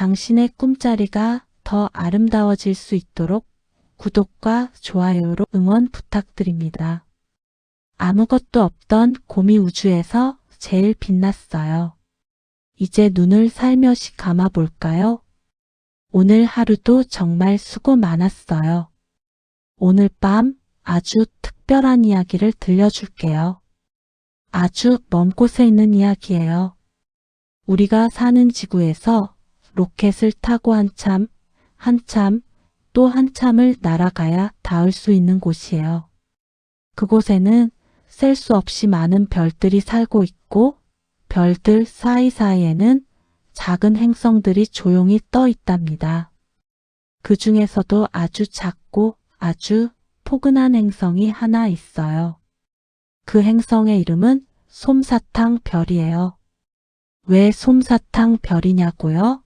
당신의 꿈자리가 더 아름다워질 수 있도록 구독과 좋아요로 응원 부탁드립니다. 아무것도 없던 곰이 우주에서 제일 빛났어요. 이제 눈을 살며시 감아볼까요? 오늘 하루도 정말 수고 많았어요. 오늘 밤 아주 특별한 이야기를 들려줄게요. 아주 먼 곳에 있는 이야기예요. 우리가 사는 지구에서 로켓을 타고 한참, 또 한참을 날아가야 닿을 수 있는 곳이에요. 그곳에는 셀 수 없이 많은 별들이 살고 있고 별들 사이사이에는 작은 행성들이 조용히 떠 있답니다. 그 중에서도 아주 작고 아주 포근한 행성이 하나 있어요. 그 행성의 이름은 솜사탕 별이에요. 왜 솜사탕 별이냐고요?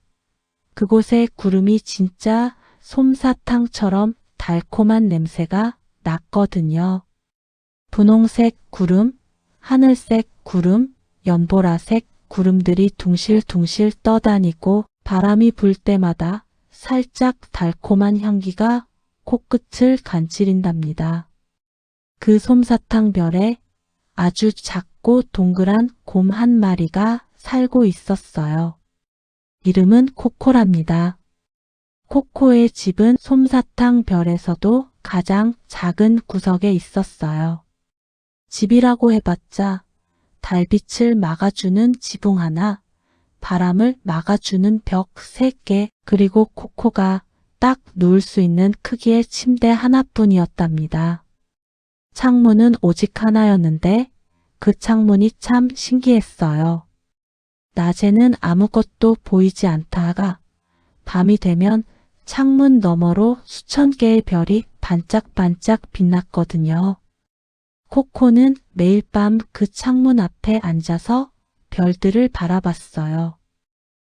그곳의 구름이 진짜 솜사탕처럼 달콤한 냄새가 났거든요. 분홍색 구름, 하늘색 구름, 연보라색 구름들이 둥실둥실 떠다니고 바람이 불 때마다 살짝 달콤한 향기가 코끝을 간지린답니다. 그 솜사탕 별에 아주 작고 동그란 곰 한 마리가 살고 있었어요. 이름은 코코랍니다. 코코의 집은 솜사탕 별에서도 가장 작은 구석에 있었어요. 집이라고 해봤자 달빛을 막아주는 지붕 하나, 바람을 막아주는 벽 3개, 그리고 코코가 딱 누울 수 있는 크기의 침대 하나뿐이었답니다. 창문은 오직 하나였는데 그 창문이 참 신기했어요. 낮에는 아무것도 보이지 않다가 밤이 되면 창문 너머로 수천 개의 별이 반짝반짝 빛났거든요. 코코는 매일 밤 그 창문 앞에 앉아서 별들을 바라봤어요.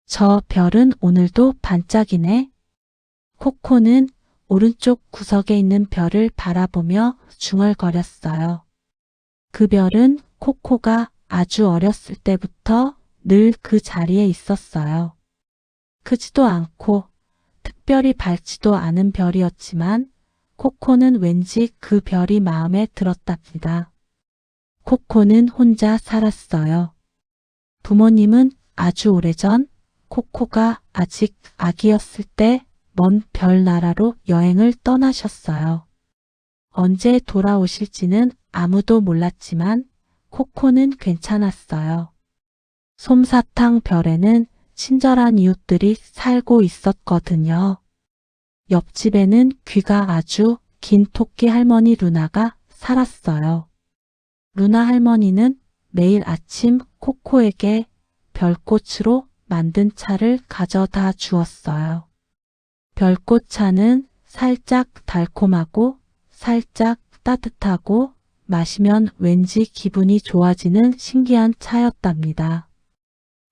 저 별은 오늘도 반짝이네. 코코는 오른쪽 구석에 있는 별을 바라보며 중얼거렸어요. 그 별은 코코가 아주 어렸을 때부터 늘 그 자리에 있었어요. 크지도 않고 특별히 밝지도 않은 별이었지만 코코는 왠지 그 별이 마음에 들었답니다. 코코는 혼자 살았어요. 부모님은 아주 오래전 코코가 아직 아기였을 때 먼 별나라로 여행을 떠나셨어요. 언제 돌아오실지는 아무도 몰랐지만 코코는 괜찮았어요. 솜사탕 별에는 친절한 이웃들이 살고 있었거든요. 옆집에는 귀가 아주 긴 토끼 할머니 루나가 살았어요. 루나 할머니는 매일 아침 코코에게 별꽃으로 만든 차를 가져다 주었어요. 별꽃차는 살짝 달콤하고 살짝 따뜻하고 마시면 왠지 기분이 좋아지는 신기한 차였답니다.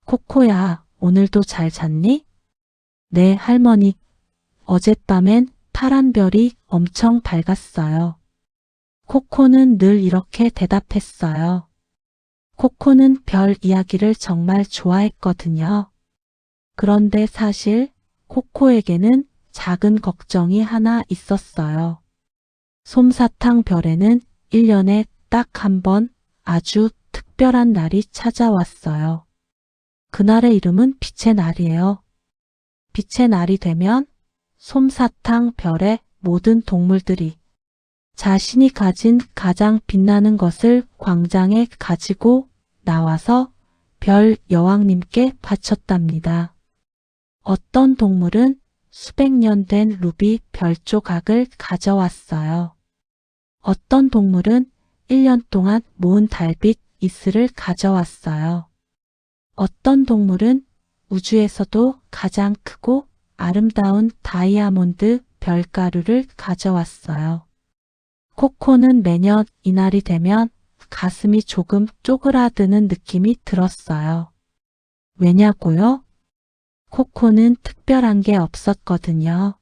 코코야, 오늘도 잘 잤니? 네, 할머니. 어젯밤엔 파란 별이 엄청 밝았어요. 코코는 늘 이렇게 대답했어요. 코코는 별 이야기를 정말 좋아했거든요. 그런데 사실 코코에게는 작은 걱정이 하나 있었어요. 솜사탕 별에는 1년에 딱 한 번 아주 특별한 날이 찾아왔어요. 그날의 이름은 빛의 날이에요. 빛의 날이 되면 솜사탕 별의 모든 동물들이 자신이 가진 가장 빛나는 것을 광장에 가지고 나와서 별 여왕님께 바쳤답니다. 어떤 동물은 수백 년 된 루비 별 조각을 가져왔어요. 어떤 동물은 1년 동안 모은 달빛 이슬을 가져왔어요. 어떤 동물은 우주에서도 가장 크고 아름다운 다이아몬드 별가루를 가져왔어요. 코코는 매년 이날이 되면 가슴이 조금 쪼그라드는 느낌이 들었어요. 왜냐고요? 코코는 특별한 게 없었거든요.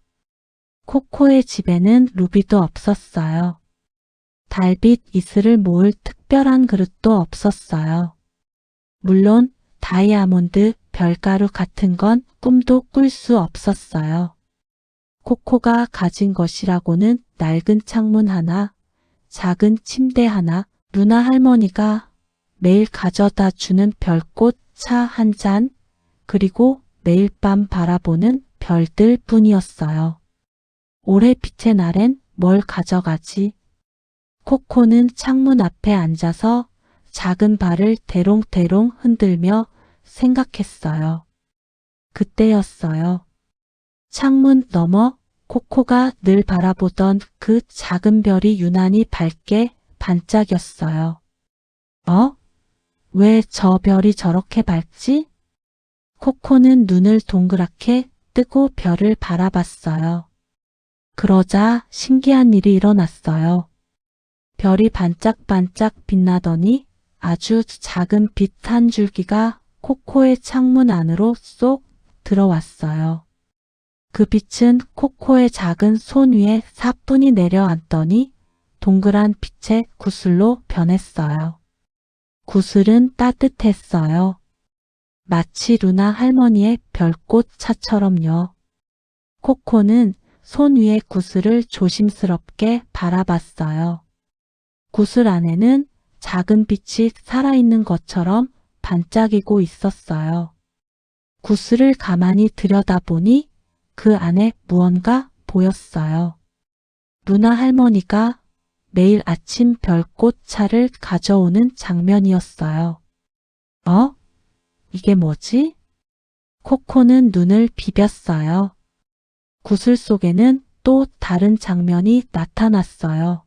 코코의 집에는 루비도 없었어요. 달빛 이슬을 모을 특별한 그릇도 없었어요. 물론 다이아몬드 별가루 같은 건 꿈도 꿀 수 없었어요. 코코가 가진 것이라고는 낡은 창문 하나, 작은 침대 하나, 누나 할머니가 매일 가져다 주는 별꽃 차 한 잔, 그리고 매일 밤 바라보는 별들 뿐이었어요. 올해 빛의 날엔 뭘 가져가지? 코코는 창문 앞에 앉아서 작은 발을 대롱대롱 흔들며 생각했어요. 그때였어요. 창문 너머 코코가 늘 바라보던 그 작은 별이 유난히 밝게 반짝였어요. 왜 저 별이 저렇게 밝지? 코코는 눈을 동그랗게 뜨고 별을 바라봤어요. 그러자 신기한 일이 일어났어요. 별이 반짝반짝 빛나더니 아주 작은 빛 한 줄기가 코코의 창문 안으로 쏙 들어왔어요. 그 빛은 코코의 작은 손 위에 사뿐히 내려앉더니 동그란 빛의 구슬로 변했어요. 구슬은 따뜻했어요. 마치 루나 할머니의 별꽃 차처럼요. 코코는 손 위의 구슬을 조심스럽게 바라봤어요. 구슬 안에는 작은 빛이 살아있는 것처럼 반짝이고 있었어요. 구슬을 가만히 들여다보니 그 안에 무언가 보였어요. 루나 할머니가 매일 아침 별꽃 차를 가져오는 장면이었어요. 이게 뭐지? 코코는 눈을 비볐어요. 구슬 속에는 또 다른 장면이 나타났어요.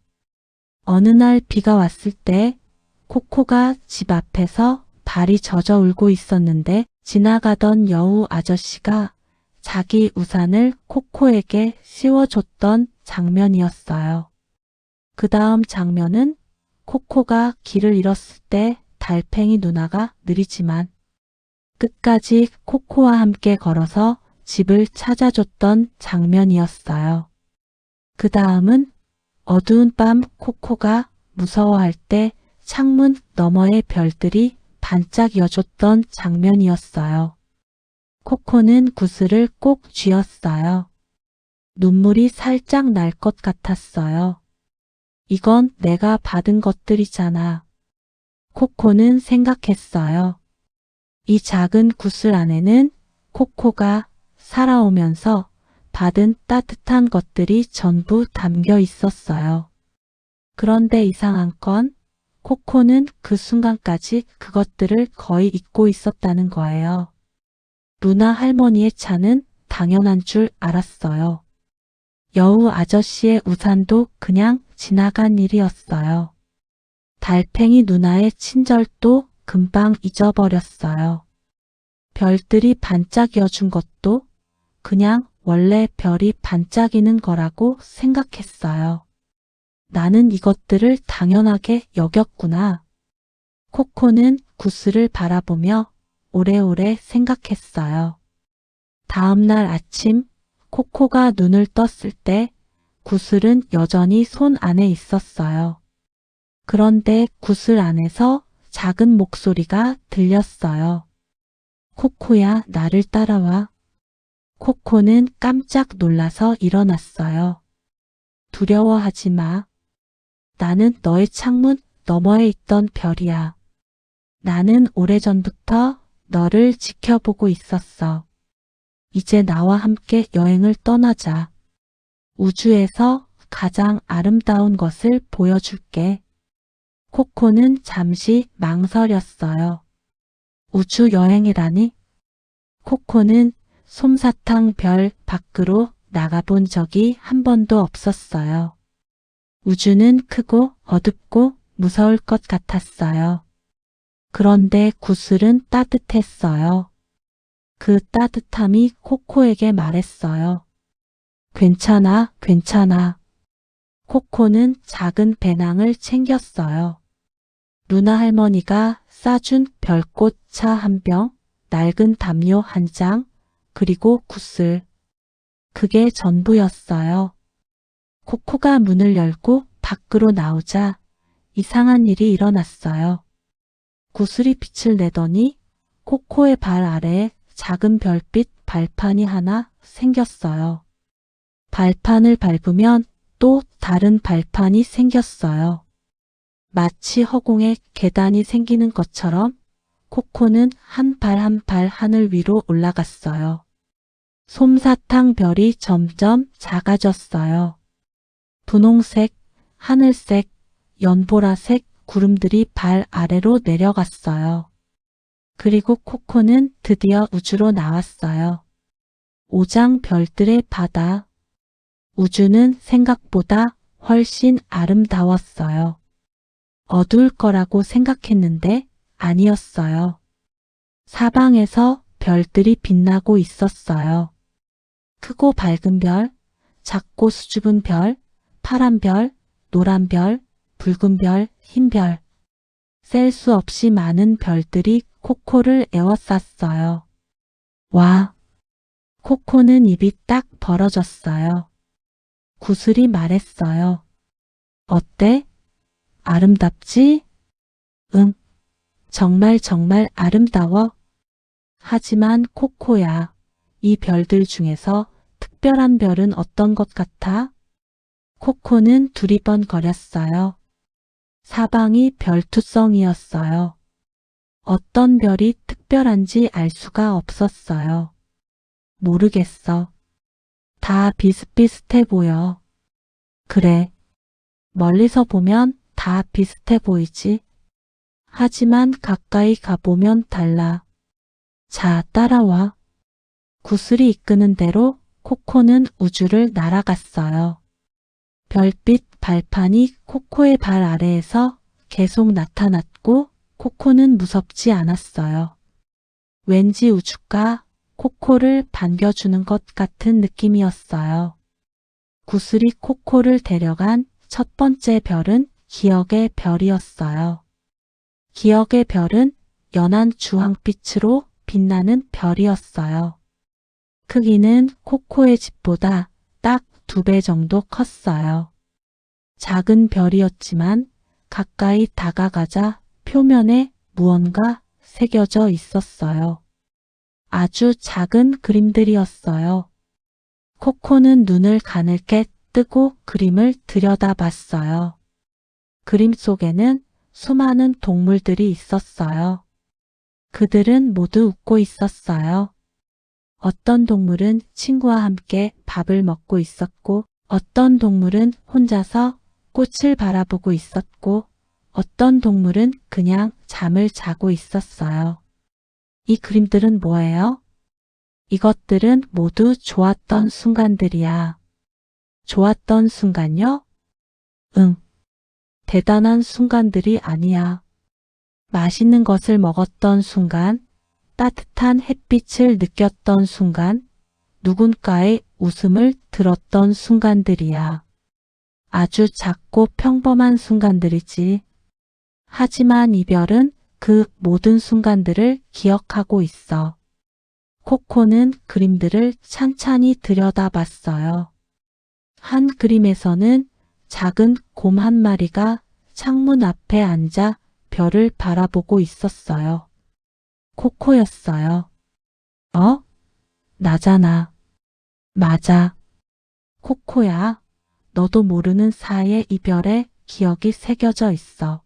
어느 날 비가 왔을 때 코코가 집 앞에서 발이 젖어 울고 있었는데 지나가던 여우 아저씨가 자기 우산을 코코에게 씌워줬던 장면이었어요. 그 다음 장면은 코코가 길을 잃었을 때 달팽이 누나가 느리지만 끝까지 코코와 함께 걸어서 집을 찾아줬던 장면이었어요. 그 다음은 어두운 밤 코코가 무서워할 때 창문 너머의 별들이 반짝여줬던 장면이었어요. 코코는 구슬을 꼭 쥐었어요. 눈물이 살짝 날 것 같았어요. 이건 내가 받은 것들이잖아. 코코는 생각했어요. 이 작은 구슬 안에는 코코가 살아오면서 받은 따뜻한 것들이 전부 담겨 있었어요. 그런데 이상한 건 코코는 그 순간까지 그것들을 거의 잊고 있었다는 거예요. 루나 할머니의 차는 당연한 줄 알았어요. 여우 아저씨의 우산도 그냥 지나간 일이었어요. 달팽이 누나의 친절도 금방 잊어버렸어요. 별들이 반짝여준 것도 그냥 원래 별이 반짝이는 거라고 생각했어요. 나는 이것들을 당연하게 여겼구나. 코코는 구슬을 바라보며 오래오래 생각했어요. 다음 날 아침 코코가 눈을 떴을 때 구슬은 여전히 손 안에 있었어요. 그런데 구슬 안에서 작은 목소리가 들렸어요. 코코야, 나를 따라와. 코코는 깜짝 놀라서 일어났어요. 두려워하지 마. 나는 너의 창문 너머에 있던 별이야. 나는 오래전부터 너를 지켜보고 있었어. 이제 나와 함께 여행을 떠나자. 우주에서 가장 아름다운 것을 보여줄게. 코코는 잠시 망설였어요. 우주 여행이라니? 코코는 솜사탕 별 밖으로 나가본 적이 한 번도 없었어요. 우주는 크고 어둡고 무서울 것 같았어요. 그런데 구슬은 따뜻했어요. 그 따뜻함이 코코에게 말했어요. 괜찮아, 괜찮아. 코코는 작은 배낭을 챙겼어요. 루나 할머니가 싸준 별꽃 차 한 병, 낡은 담요 한 장, 그리고 구슬. 그게 전부였어요. 코코가 문을 열고 밖으로 나오자 이상한 일이 일어났어요. 구슬이 빛을 내더니 코코의 발 아래에 작은 별빛 발판이 하나 생겼어요. 발판을 밟으면 또 다른 발판이 생겼어요. 마치 허공에 계단이 생기는 것처럼 코코는 한 발 한 발 하늘 위로 올라갔어요. 솜사탕 별이 점점 작아졌어요. 분홍색, 하늘색, 연보라색 구름들이 발 아래로 내려갔어요. 그리고 코코는 드디어 우주로 나왔어요. 오장 별들의 바다. 우주는 생각보다 훨씬 아름다웠어요. 어두울 거라고 생각했는데 아니었어요. 사방에서 별들이 빛나고 있었어요. 크고 밝은 별, 작고 수줍은 별, 파란 별, 노란 별, 붉은 별, 흰 별. 셀 수 없이 많은 별들이 코코를 에워쌌어요. 와! 코코는 입이 딱 벌어졌어요. 구슬이 말했어요. 어때? 아름답지? 응, 정말 정말 아름다워. 하지만 코코야, 이 별들 중에서 특별한 별은 어떤 것 같아? 코코는 두리번거렸어요. 사방이 별투성이었어요. 어떤 별이 특별한지 알 수가 없었어요. 모르겠어. 다 비슷비슷해 보여. 그래. 멀리서 보면 다 비슷해 보이지. 하지만 가까이 가보면 달라. 자, 따라와. 구슬이 이끄는 대로 코코는 우주를 날아갔어요. 별빛 발판이 코코의 발 아래에서 계속 나타났고 코코는 무섭지 않았어요. 왠지 우주가 코코를 반겨주는 것 같은 느낌이었어요. 구슬이 코코를 데려간 첫 번째 별은 기억의 별이었어요. 기억의 별은 연한 주황빛으로 빛나는 별이었어요. 크기는 코코의 집보다 딱 2배 정도 컸어요. 작은 별이었지만 가까이 다가가자 표면에 무언가 새겨져 있었어요. 아주 작은 그림들이었어요. 코코는 눈을 가늘게 뜨고 그림을 들여다봤어요. 그림 속에는 수많은 동물들이 있었어요. 그들은 모두 웃고 있었어요. 어떤 동물은 친구와 함께 밥을 먹고 있었고, 어떤 동물은 혼자서 꽃을 바라보고 있었고, 어떤 동물은 그냥 잠을 자고 있었어요. 이 그림들은 뭐예요? 이것들은 모두 좋았던 순간들이야. 좋았던 순간요? 응. 대단한 순간들이 아니야. 맛있는 것을 먹었던 순간, 따뜻한 햇빛을 느꼈던 순간, 누군가의 웃음을 들었던 순간들이야. 아주 작고 평범한 순간들이지. 하지만 이별은 그 모든 순간들을 기억하고 있어. 코코는 그림들을 찬찬히 들여다봤어요. 한 그림에서는 작은 곰 한 마리가 창문 앞에 앉아 별을 바라보고 있었어요. 코코였어요. 어? 나잖아. 맞아. 코코야. 너도 모르는 사이에 이 별에 기억이 새겨져 있어.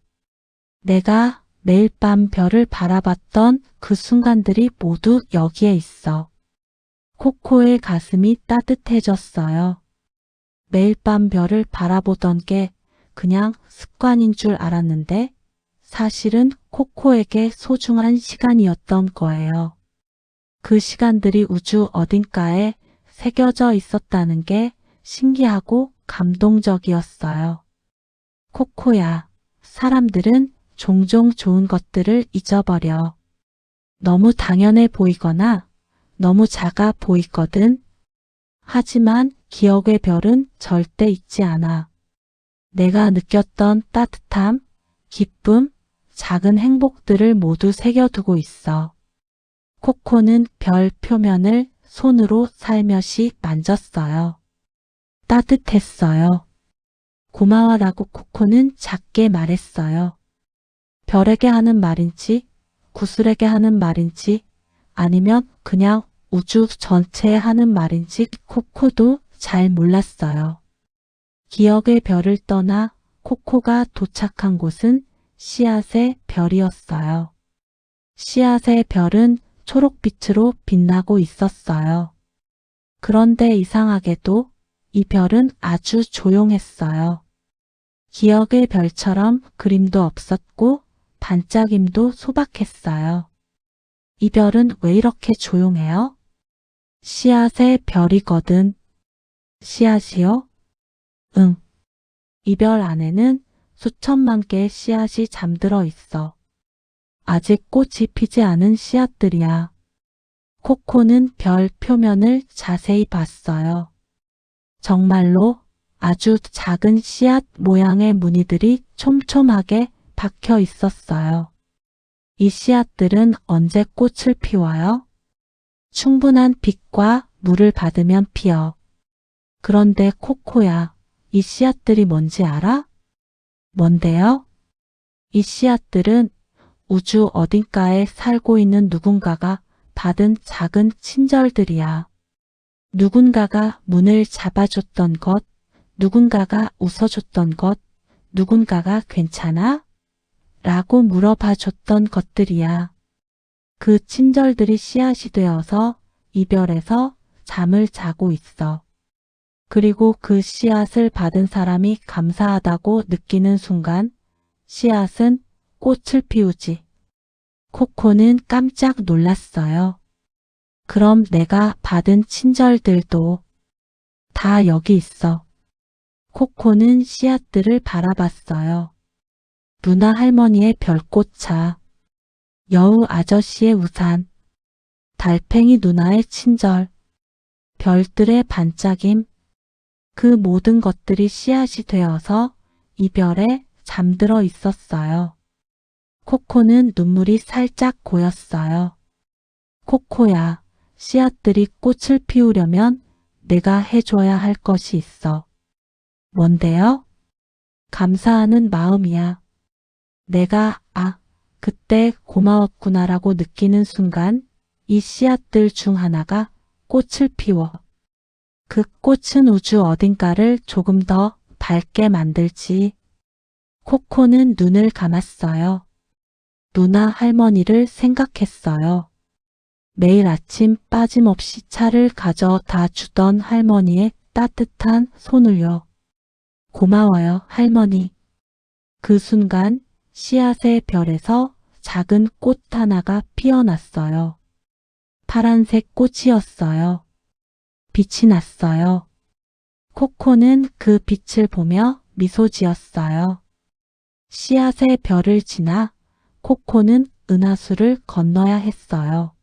내가 매일 밤 별을 바라봤던 그 순간들이 모두 여기에 있어. 코코의 가슴이 따뜻해졌어요. 매일 밤 별을 바라보던 게 그냥 습관인 줄 알았는데 사실은 코코에게 소중한 시간이었던 거예요. 그 시간들이 우주 어딘가에 새겨져 있었다는 게 신기하고 감동적이었어요. 코코야, 사람들은 종종 좋은 것들을 잊어버려. 너무 당연해 보이거나 너무 작아 보이거든. 하지만 기억의 별은 절대 잊지 않아. 내가 느꼈던 따뜻함, 기쁨, 작은 행복들을 모두 새겨두고 있어. 코코는 별 표면을 손으로 살며시 만졌어요. 따뜻했어요. 고마워라고 코코는 작게 말했어요. 별에게 하는 말인지, 구슬에게 하는 말인지 아니면 그냥 우주 전체에 하는 말인지 코코도 잘 몰랐어요. 기억의 별을 떠나 코코가 도착한 곳은 씨앗의 별이었어요. 씨앗의 별은 초록빛으로 빛나고 있었어요. 그런데 이상하게도 이 별은 아주 조용했어요. 기억의 별처럼 그림도 없었고 반짝임도 소박했어요. 이 별은 왜 이렇게 조용해요? 씨앗의 별이거든. 씨앗이요? 응. 이 별 안에는 수천만 개의 씨앗이 잠들어 있어. 아직 꽃이 피지 않은 씨앗들이야. 코코는 별 표면을 자세히 봤어요. 정말로 아주 작은 씨앗 모양의 무늬들이 촘촘하게 박혀 있었어요. 이 씨앗들은 언제 꽃을 피워요? 충분한 빛과 물을 받으면 피어. 그런데 코코야, 이 씨앗들이 뭔지 알아? 뭔데요? 이 씨앗들은 우주 어딘가에 살고 있는 누군가가 받은 작은 친절들이야. 누군가가 문을 잡아줬던 것, 누군가가 웃어줬던 것, 누군가가 괜찮아? 라고 물어봐줬던 것들이야. 그 친절들이 씨앗이 되어서 이별에서 잠을 자고 있어. 그리고 그 씨앗을 받은 사람이 감사하다고 느끼는 순간 씨앗은 꽃을 피우지. 코코는 깜짝 놀랐어요. 그럼 내가 받은 친절들도 다 여기 있어. 코코는 씨앗들을 바라봤어요. 누나 할머니의 별꽃차, 여우 아저씨의 우산, 달팽이 누나의 친절, 별들의 반짝임, 그 모든 것들이 씨앗이 되어서 이별에 잠들어 있었어요. 코코는 눈물이 살짝 고였어요. 코코야, 씨앗들이 꽃을 피우려면 내가 해줘야 할 것이 있어. 뭔데요? 감사하는 마음이야. 내가 그때 고마웠구나라고 느끼는 순간 이 씨앗들 중 하나가 꽃을 피워. 그 꽃은 우주 어딘가를 조금 더 밝게 만들지. 코코는 눈을 감았어요. 누나 할머니를 생각했어요. 매일 아침 빠짐없이 차를 가져다 주던 할머니의 따뜻한 손을요. 고마워요, 할머니. 그 순간 씨앗의 별에서 작은 꽃 하나가 피어났어요. 파란색 꽃이었어요. 빛이 났어요. 코코는 그 빛을 보며 미소 지었어요. 씨앗의 별을 지나 코코는 은하수를 건너야 했어요.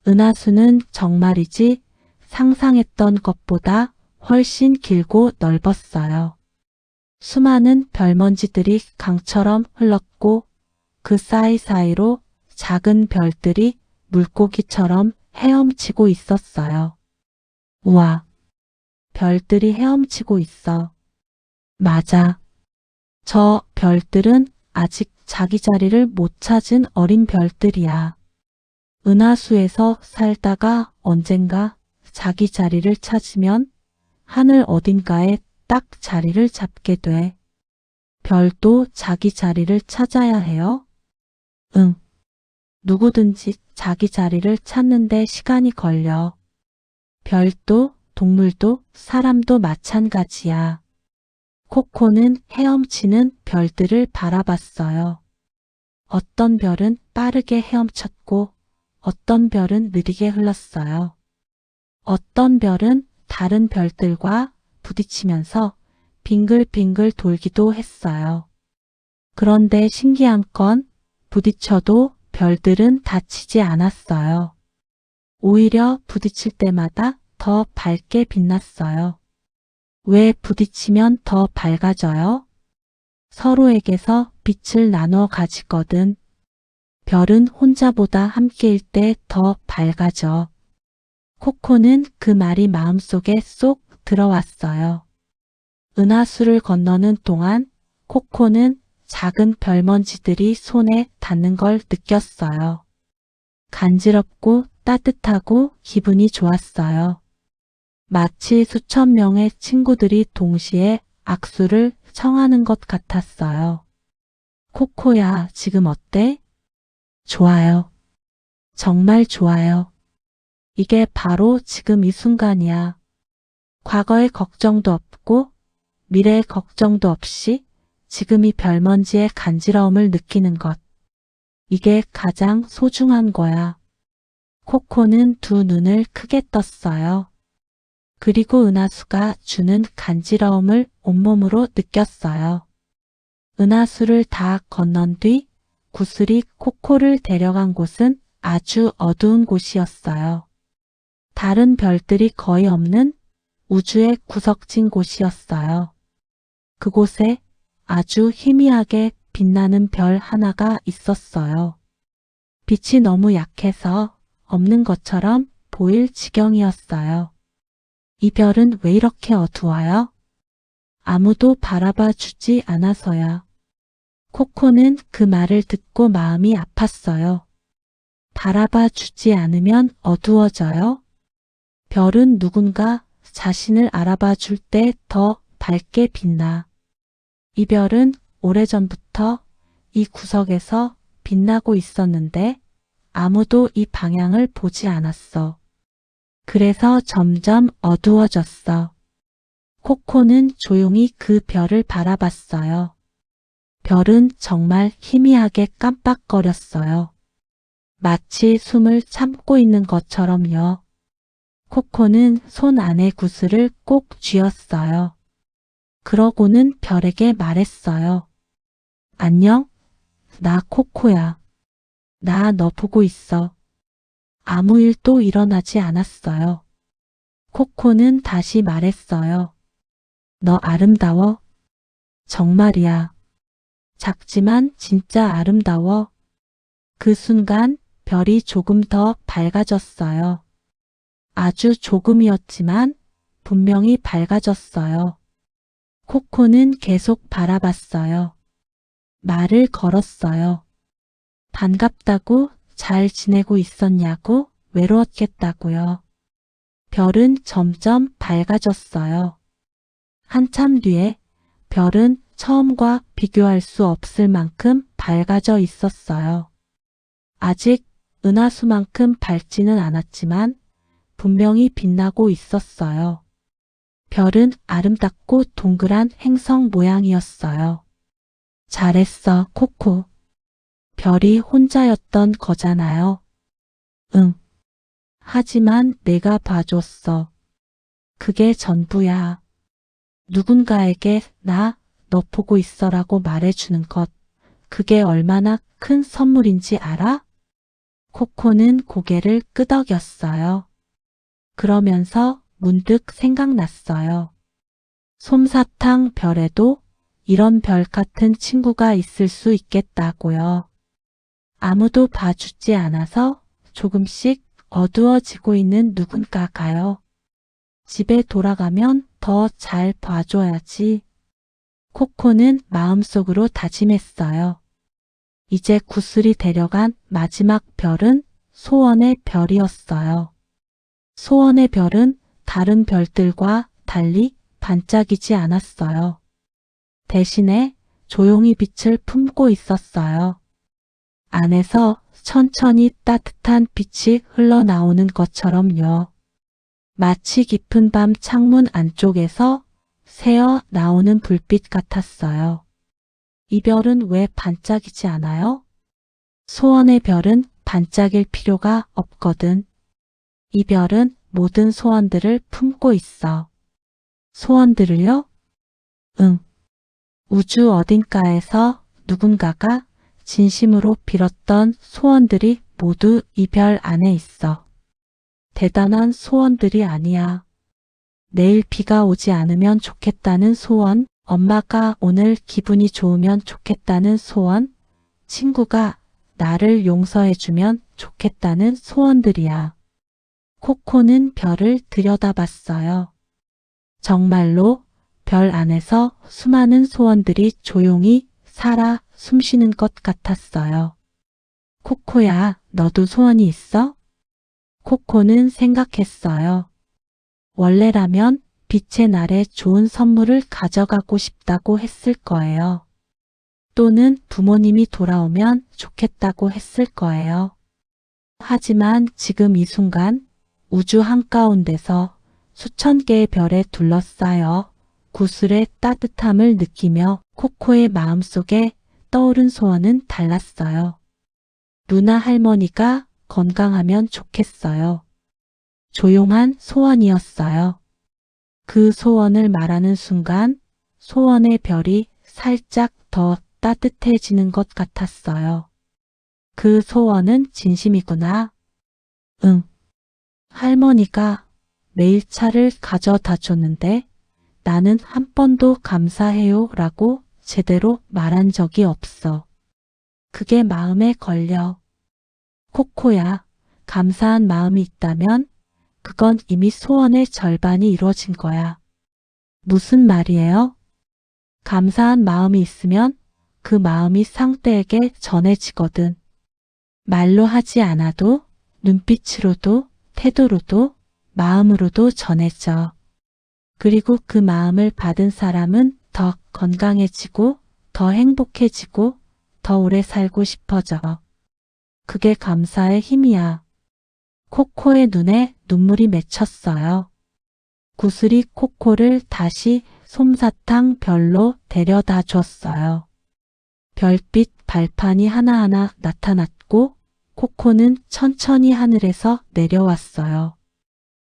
은하수는 정말이지 상상했던 것보다 훨씬 길고 넓었어요. 수많은 별먼지들이 강처럼 흘렀고 그 사이사이로 작은 별들이 물고기처럼 헤엄치고 있었어요. 우와, 별들이 헤엄치고 있어. 맞아. 저 별들은 아직 자기 자리를 못 찾은 어린 별들이야. 은하수에서 살다가 언젠가 자기 자리를 찾으면 하늘 어딘가에 딱 자리를 잡게 돼. 별도 자기 자리를 찾아야 해요? 응. 누구든지 자기 자리를 찾는데 시간이 걸려. 별도, 동물도, 사람도 마찬가지야. 코코는 헤엄치는 별들을 바라봤어요. 어떤 별은 빠르게 헤엄쳤고 어떤 별은 느리게 흘렀어요. 어떤 별은 다른 별들과 부딪히면서 빙글빙글 돌기도 했어요. 그런데 신기한 건 부딪혀도 별들은 다치지 않았어요. 오히려 부딪힐 때마다 더 밝게 빛났어요. 왜 부딪히면 더 밝아져요? 서로에게서 빛을 나눠 가지거든. 별은 혼자보다 함께일 때 더 밝아져. 코코는 그 말이 마음속에 쏙 들어왔어요. 은하수를 건너는 동안 코코는 작은 별먼지들이 손에 닿는 걸 느꼈어요. 간지럽고 따뜻하고 기분이 좋았어요. 마치 수천 명의 친구들이 동시에 악수를 청하는 것 같았어요. 코코야, 지금 어때? 좋아요. 정말 좋아요. 이게 바로 지금 이 순간이야. 과거의 걱정도 없고 미래의 걱정도 없이 지금 이 별먼지의 간지러움을 느끼는 것. 이게 가장 소중한 거야. 코코는 두 눈을 크게 떴어요. 그리고 은하수가 주는 간지러움을 온몸으로 느꼈어요. 은하수를 다 건넌 뒤 구슬이 코코를 데려간 곳은 아주 어두운 곳이었어요. 다른 별들이 거의 없는 우주의 구석진 곳이었어요. 그곳에 아주 희미하게 빛나는 별 하나가 있었어요. 빛이 너무 약해서 없는 것처럼 보일 지경이었어요. 이 별은 왜 이렇게 어두워요? 아무도 바라봐 주지 않아서야. 코코는 그 말을 듣고 마음이 아팠어요. 바라봐 주지 않으면 어두워져요? 별은 누군가 자신을 알아봐 줄 때 더 밝게 빛나. 이 별은 오래전부터 이 구석에서 빛나고 있었는데 아무도 이 방향을 보지 않았어. 그래서 점점 어두워졌어. 코코는 조용히 그 별을 바라봤어요. 별은 정말 희미하게 깜빡거렸어요. 마치 숨을 참고 있는 것처럼요. 코코는 손 안에 구슬을 꼭 쥐었어요. 그러고는 별에게 말했어요. 안녕? 나 코코야. 나 너 보고 있어. 아무 일도 일어나지 않았어요. 코코는 다시 말했어요. 너 아름다워. 정말이야. 작지만 진짜 아름다워. 그 순간 별이 조금 더 밝아졌어요. 아주 조금이었지만 분명히 밝아졌어요. 코코는 계속 바라봤어요. 말을 걸었어요. 반갑다고, 잘 지내고 있었냐고, 외로웠겠다고요. 별은 점점 밝아졌어요. 한참 뒤에 별은 처음과 비교할 수 없을 만큼 밝아져 있었어요. 아직 은하수만큼 밝지는 않았지만 분명히 빛나고 있었어요. 별은 아름답고 동그란 행성 모양이었어요. 잘했어, 코코. 별이 혼자였던 거잖아요. 응. 하지만 내가 봐줬어. 그게 전부야. 누군가에게 너 보고 있어라고 말해주는 것. 그게 얼마나 큰 선물인지 알아? 코코는 고개를 끄덕였어요. 그러면서 문득 생각났어요. 솜사탕 별에도 이런 별 같은 친구가 있을 수 있겠다고요. 아무도 봐주지 않아서 조금씩 어두워지고 있는 누군가가요. 집에 돌아가면 더 잘 봐줘야지. 코코는 마음속으로 다짐했어요. 이제 구슬이 데려간 마지막 별은 소원의 별이었어요. 소원의 별은 다른 별들과 달리 반짝이지 않았어요. 대신에 조용히 빛을 품고 있었어요. 안에서 천천히 따뜻한 빛이 흘러나오는 것처럼요. 마치 깊은 밤 창문 안쪽에서 새어 나오는 불빛 같았어요. 이 별은 왜 반짝이지 않아요? 소원의 별은 반짝일 필요가 없거든. 이 별은 모든 소원들을 품고 있어. 소원들을요? 응. 우주 어딘가에서 누군가가 진심으로 빌었던 소원들이 모두 이 별 안에 있어. 대단한 소원들이 아니야. 내일 비가 오지 않으면 좋겠다는 소원, 엄마가 오늘 기분이 좋으면 좋겠다는 소원, 친구가 나를 용서해주면 좋겠다는 소원들이야. 코코는 별을 들여다봤어요. 정말로 별 안에서 수많은 소원들이 조용히 살아 숨쉬는 것 같았어요. 코코야, 너도 소원이 있어? 코코는 생각했어요. 원래라면 빛의 날에 좋은 선물을 가져가고 싶다고 했을 거예요. 또는 부모님이 돌아오면 좋겠다고 했을 거예요. 하지만 지금 이 순간 우주 한가운데서 수천 개의 별에 둘러싸여 구슬의 따뜻함을 느끼며 코코의 마음속에 떠오른 소원은 달랐어요. 루나 할머니가 건강하면 좋겠어요. 조용한 소원이었어요. 그 소원을 말하는 순간 소원의 별이 살짝 더 따뜻해지는 것 같았어요. 그 소원은 진심이구나. 응. 할머니가 매일 차를 가져다 줬는데 나는 한 번도 감사해요 라고 제대로 말한 적이 없어. 그게 마음에 걸려. 코코야, 감사한 마음이 있다면 그건 이미 소원의 절반이 이루어진 거야. 무슨 말이에요? 감사한 마음이 있으면 그 마음이 상대에게 전해지거든. 말로 하지 않아도 눈빛으로도 태도로도 마음으로도 전해져. 그리고 그 마음을 받은 사람은 더 건강해지고 더 행복해지고 더 오래 살고 싶어져. 그게 감사의 힘이야. 코코의 눈에 눈물이 맺혔어요. 구슬이 코코를 다시 솜사탕 별로 데려다 줬어요. 별빛 발판이 하나하나 나타났고 코코는 천천히 하늘에서 내려왔어요.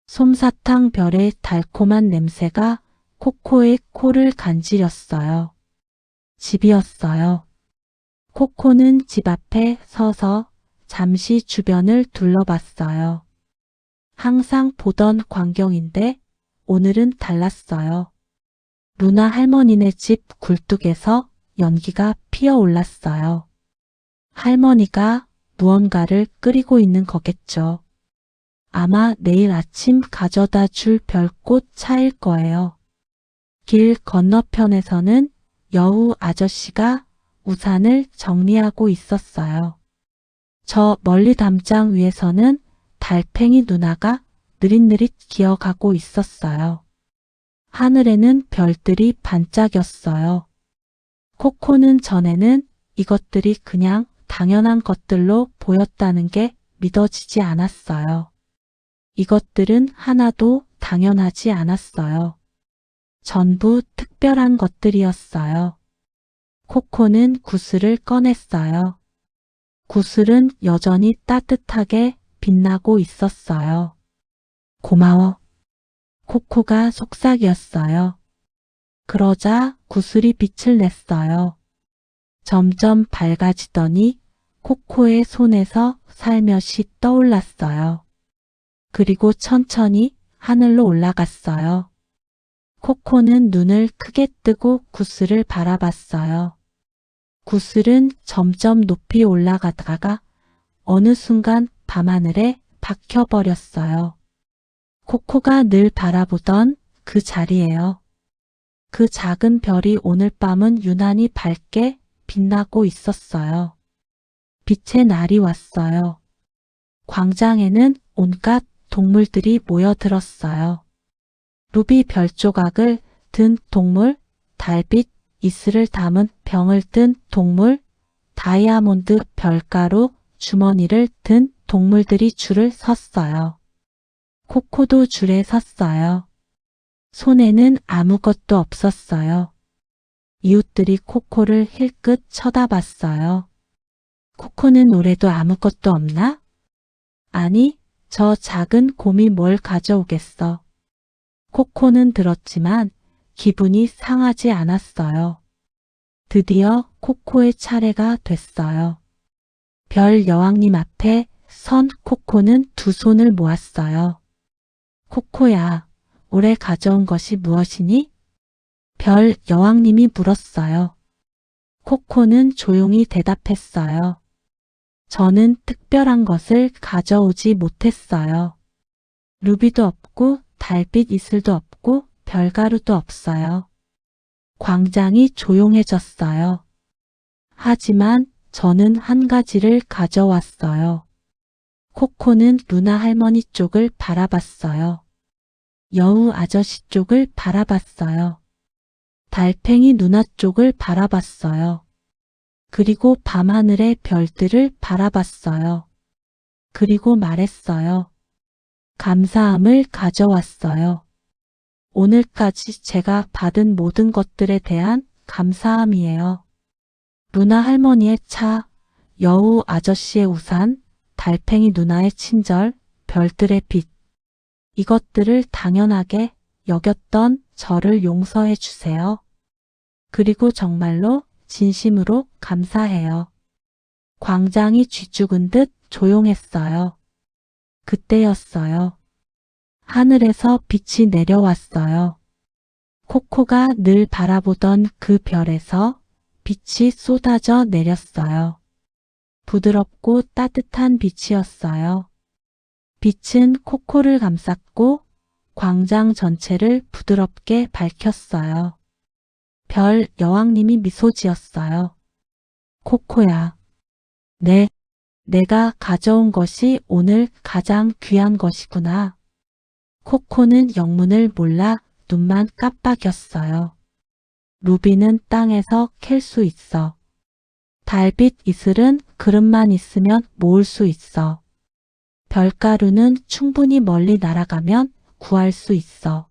솜사탕 별의 달콤한 냄새가 코코의 코를 간지렸어요. 집이었어요. 코코는 집 앞에 서서 잠시 주변을 둘러봤어요. 항상 보던 광경인데 오늘은 달랐어요. 루나 할머니네 집 굴뚝에서 연기가 피어올랐어요. 할머니가 무언가를 끓이고 있는 거겠죠. 아마 내일 아침 가져다 줄 별꽃 차일 거예요. 길 건너편에서는 여우 아저씨가 우산을 정리하고 있었어요. 저 멀리 담장 위에서는 달팽이 누나가 느릿느릿 기어가고 있었어요. 하늘에는 별들이 반짝였어요. 코코는 전에는 이것들이 그냥 당연한 것들로 보였다는 게 믿어지지 않았어요. 이것들은 하나도 당연하지 않았어요. 전부 특별한 것들이었어요. 코코는 구슬을 꺼냈어요. 구슬은 여전히 따뜻하게 빛나고 있었어요. 고마워. 코코가 속삭였어요. 그러자 구슬이 빛을 냈어요. 점점 밝아지더니 코코의 손에서 살며시 떠올랐어요. 그리고 천천히 하늘로 올라갔어요. 코코는 눈을 크게 뜨고 구슬을 바라봤어요. 구슬은 점점 높이 올라가다가 어느 순간 밤하늘에 박혀버렸어요. 코코가 늘 바라보던 그 자리예요. 그 작은 별이 오늘 밤은 유난히 밝게 빛나고 있었어요. 빛의 날이 왔어요. 광장에는 온갖 동물들이 모여들었어요. 루비 별조각을 든 동물, 달빛 이슬을 담은 병을 든 동물, 다이아몬드 별가루 주머니를 든 동물들이 줄을 섰어요. 코코도 줄에 섰어요. 손에는 아무것도 없었어요. 이웃들이 코코를 힐끗 쳐다봤어요. 코코는 올해도 아무것도 없나? 아니, 저 작은 곰이 뭘 가져오겠어. 코코는 들었지만 기분이 상하지 않았어요. 드디어 코코의 차례가 됐어요. 별 여왕님 앞에 선 코코는 두 손을 모았어요. 코코야, 올해 가져온 것이 무엇이니? 별 여왕님이 물었어요. 코코는 조용히 대답했어요. 저는 특별한 것을 가져오지 못했어요. 루비도 없고 달빛 이슬도 없고 별가루도 없어요. 광장이 조용해졌어요. 하지만 저는 한 가지를 가져왔어요. 코코는 누나 할머니 쪽을 바라봤어요. 여우 아저씨 쪽을 바라봤어요. 달팽이 누나 쪽을 바라봤어요. 그리고 밤하늘의 별들을 바라봤어요. 그리고 말했어요. 감사함을 가져왔어요. 오늘까지 제가 받은 모든 것들에 대한 감사함이에요. 누나 할머니의 차, 여우 아저씨의 우산, 달팽이 누나의 친절, 별들의 빛. 이것들을 당연하게 여겼던 저를 용서해 주세요. 그리고 정말로 진심으로 감사해요. 광장이 쥐죽은 듯 조용했어요. 그때였어요. 하늘에서 빛이 내려왔어요. 코코가 늘 바라보던 그 별에서 빛이 쏟아져 내렸어요. 부드럽고 따뜻한 빛이었어요. 빛은 코코를 감쌌고 광장 전체를 부드럽게 밝혔어요. 별 여왕님이 미소 지었어요. 코코야. 네, 내가 가져온 것이 오늘 가장 귀한 것이구나. 코코는 영문을 몰라 눈만 깜빡였어요. 루비는 땅에서 캘 수 있어. 달빛 이슬은 그릇만 있으면 모을 수 있어. 별가루는 충분히 멀리 날아가면 구할 수 있어.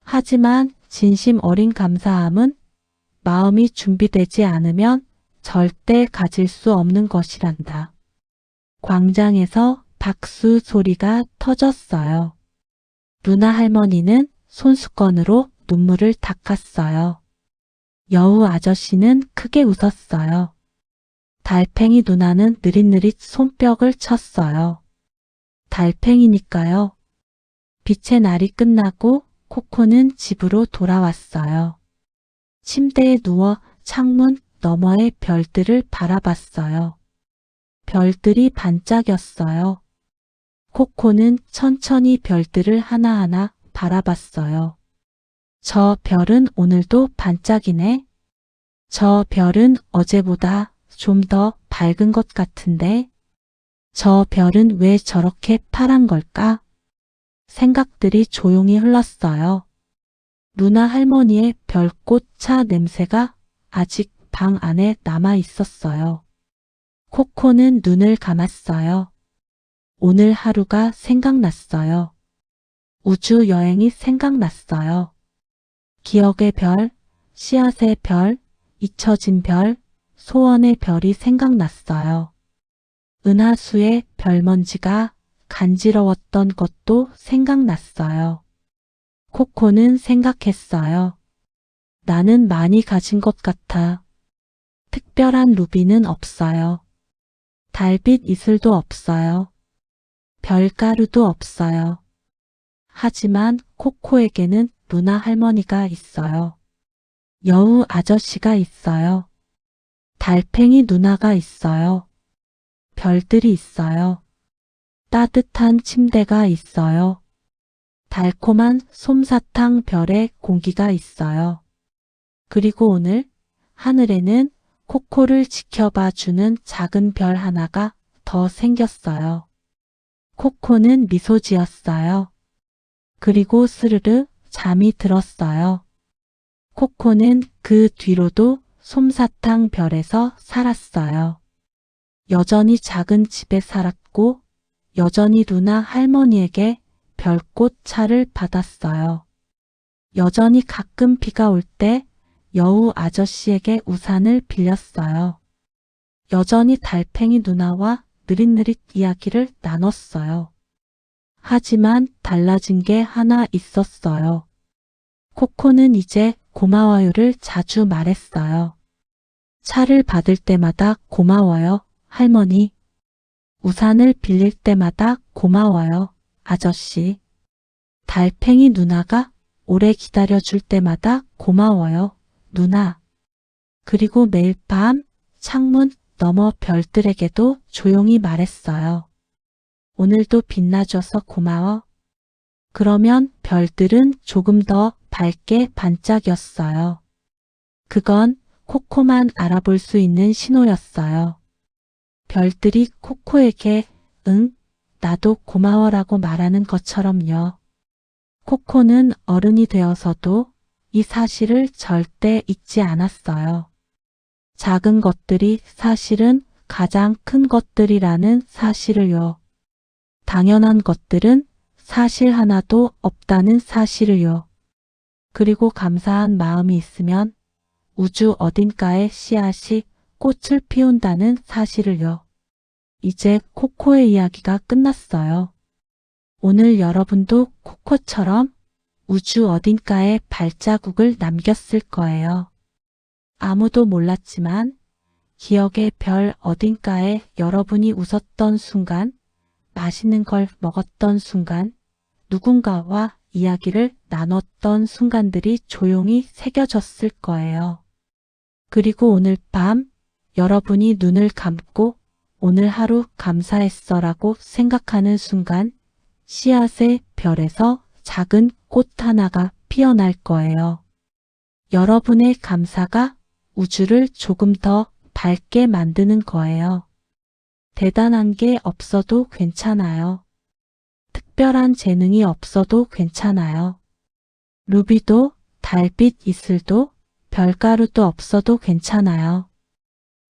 하지만 진심 어린 감사함은 마음이 준비되지 않으면 절대 가질 수 없는 것이란다. 광장에서 박수 소리가 터졌어요. 누나 할머니는 손수건으로 눈물을 닦았어요. 여우 아저씨는 크게 웃었어요. 달팽이 누나는 느릿느릿 손뼉을 쳤어요. 달팽이니까요. 빛의 날이 끝나고 코코는 집으로 돌아왔어요. 침대에 누워 창문 너머의 별들을 바라봤어요. 별들이 반짝였어요. 코코는 천천히 별들을 하나하나 바라봤어요. 저 별은 오늘도 반짝이네. 저 별은 어제보다 좀 더 밝은 것 같은데. 저 별은 왜 저렇게 파란 걸까? 생각들이 조용히 흘렀어요. 누나 할머니의 별꽃 차 냄새가 아직 방 안에 남아 있었어요. 코코는 눈을 감았어요. 오늘 하루가 생각났어요. 우주 여행이 생각났어요. 기억의 별, 씨앗의 별, 잊혀진 별, 소원의 별이 생각났어요. 은하수의 별먼지가 간지러웠던 것도 생각났어요. 코코는 생각했어요. 나는 많이 가진 것 같아. 특별한 루비는 없어요. 달빛 이슬도 없어요. 별가루도 없어요. 하지만 코코에게는 누나 할머니가 있어요. 여우 아저씨가 있어요. 달팽이 누나가 있어요. 별들이 있어요. 따뜻한 침대가 있어요. 달콤한 솜사탕 별의 공기가 있어요. 그리고 오늘 하늘에는 코코를 지켜봐 주는 작은 별 하나가 더 생겼어요. 코코는 미소 지었어요. 그리고 스르르 잠이 들었어요. 코코는 그 뒤로도 솜사탕 별에서 살았어요. 여전히 작은 집에 살았고 여전히 누나 할머니에게 별꽃 차를 받았어요. 여전히 가끔 비가 올 때 여우 아저씨에게 우산을 빌렸어요. 여전히 달팽이 누나와 느릿느릿 이야기를 나눴어요. 하지만 달라진 게 하나 있었어요. 코코는 이제 고마워요를 자주 말했어요. 차를 받을 때마다 고마워요, 할머니. 우산을 빌릴 때마다 고마워요, 아저씨. 달팽이 누나가 오래 기다려줄 때마다 고마워요, 누나. 그리고 매일 밤 창문 너머 별들에게도 조용히 말했어요. 오늘도 빛나줘서 고마워. 그러면 별들은 조금 더 밝게 반짝였어요. 그건 코코만 알아볼 수 있는 신호였어요. 별들이 코코에게 응, 나도 고마워라고 말하는 것처럼요. 코코는 어른이 되어서도 이 사실을 절대 잊지 않았어요. 작은 것들이 사실은 가장 큰 것들이라는 사실을요. 당연한 것들은 사실 하나도 없다는 사실을요. 그리고 감사한 마음이 있으면 우주 어딘가에 씨앗이 꽃을 피운다는 사실을요. 이제 코코의 이야기가 끝났어요. 오늘 여러분도 코코처럼 우주 어딘가에 발자국을 남겼을 거예요. 아무도 몰랐지만 기억의 별 어딘가에 여러분이 웃었던 순간, 맛있는 걸 먹었던 순간, 누군가와 이야기를 나눴던 순간들이 조용히 새겨졌을 거예요. 그리고 오늘 밤 여러분이 눈을 감고 오늘 하루 감사했어라고 생각하는 순간 씨앗의 별에서 작은 꽃 하나가 피어날 거예요. 여러분의 감사가 우주를 조금 더 밝게 만드는 거예요. 대단한 게 없어도 괜찮아요. 특별한 재능이 없어도 괜찮아요. 루비도 달빛 이슬도 별가루도 없어도 괜찮아요.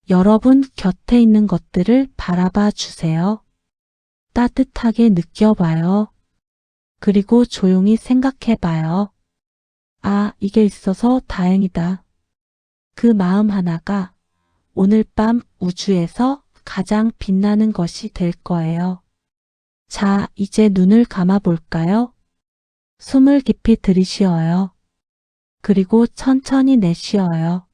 여러분 곁에 있는 것들을 바라봐 주세요. 따뜻하게 느껴봐요. 그리고 조용히 생각해봐요. 아, 이게 있어서 다행이다. 그 마음 하나가 오늘 밤 우주에서 가장 빛나는 것이 될 거예요. 자, 이제 눈을 감아 볼까요? 숨을 깊이 들이쉬어요. 그리고 천천히 내쉬어요.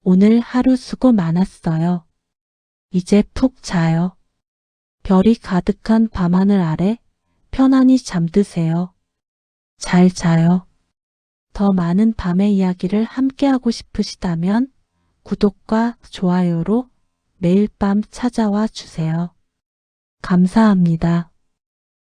오늘 하루 수고 많았어요. 이제 푹 자요. 별이 가득한 밤하늘 아래 편안히 잠드세요. 잘 자요. 더 많은 밤의 이야기를 함께하고 싶으시다면 구독과 좋아요로 매일 밤 찾아와 주세요. 감사합니다.